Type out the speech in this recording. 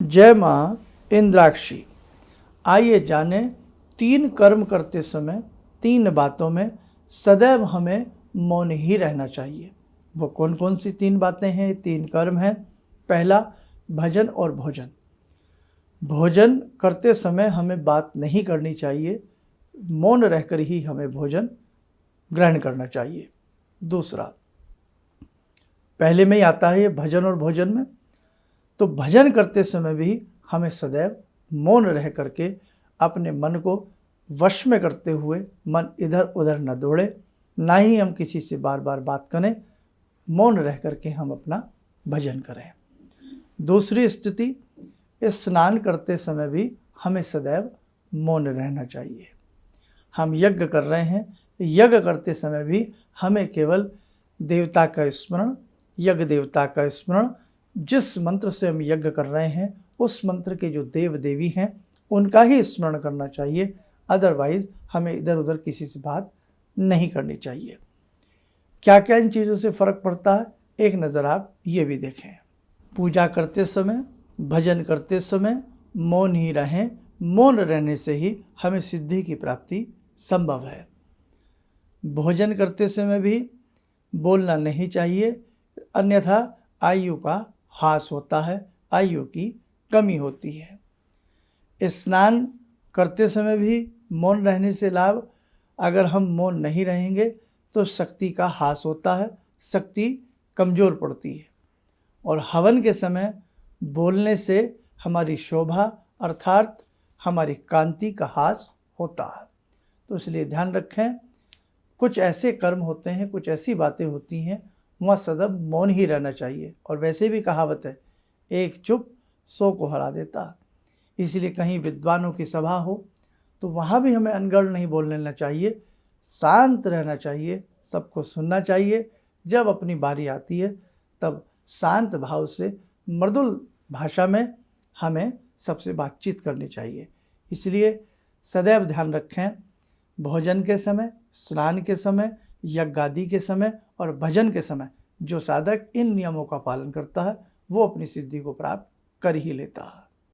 जय माँ इंद्राक्षी। आइए जाने 3 कर्म करते समय 3 बातों में सदैव हमें मौन ही रहना चाहिए। वो कौन कौन सी 3 बातें हैं, 3 कर्म हैं। पहला, भजन और भोजन। भोजन करते समय हमें बात नहीं करनी चाहिए, मौन रहकर ही हमें भोजन ग्रहण करना चाहिए। दूसरा, पहले में ही आता है ये भजन और भोजन में, तो भजन करते समय भी हमें सदैव मौन रह करके अपने मन को वश में करते हुए मन इधर उधर न दौड़े, ना ही हम किसी से बार बार बात करें, मौन रह करके हम अपना भजन करें। दूसरी स्थिति, स्नान करते समय भी हमें सदैव मौन रहना चाहिए। हम यज्ञ कर रहे हैं, यज्ञ करते समय भी हमें केवल देवता का स्मरण, यज्ञ देवता का स्मरण, जिस मंत्र से हम यज्ञ कर रहे हैं उस मंत्र के जो देव देवी हैं उनका ही स्मरण करना चाहिए। अदरवाइज हमें इधर उधर किसी से बात नहीं करनी चाहिए। क्या क्या इन चीज़ों से फ़र्क पड़ता है, एक नज़र आप ये भी देखें। पूजा करते समय, भजन करते समय मौन ही रहें। मौन रहने से ही हमें सिद्धि की प्राप्ति संभव है। भोजन करते समय भी बोलना नहीं चाहिए, अन्यथा आयु का ह्रास होता है, आयु की कमी होती है। स्नान करते समय भी मौन रहने से लाभ, अगर हम मौन नहीं रहेंगे तो शक्ति का ह्रास होता है, शक्ति कमज़ोर पड़ती है। और हवन के समय बोलने से हमारी शोभा अर्थात हमारी कांति का ह्रास होता है। तो इसलिए ध्यान रखें, कुछ ऐसे कर्म होते हैं, कुछ ऐसी बातें होती हैं, वहाँ सदैव मौन ही रहना चाहिए। और वैसे भी कहावत है, एक चुप 100 को हरा देता है। इसलिए कहीं विद्वानों की सभा हो तो वहाँ भी हमें अनगढ़ नहीं बोल लेना चाहिए, शांत रहना चाहिए, सबको सुनना चाहिए। जब अपनी बारी आती है तब शांत भाव से मृदुल भाषा में हमें सबसे बातचीत करनी चाहिए। इसलिए सदैव ध्यान रखें, भोजन के समय, स्नान के समय, यज्ञादि के समय और भजन के समय जो साधक इन नियमों का पालन करता है वो अपनी सिद्धि को प्राप्त कर ही लेता है।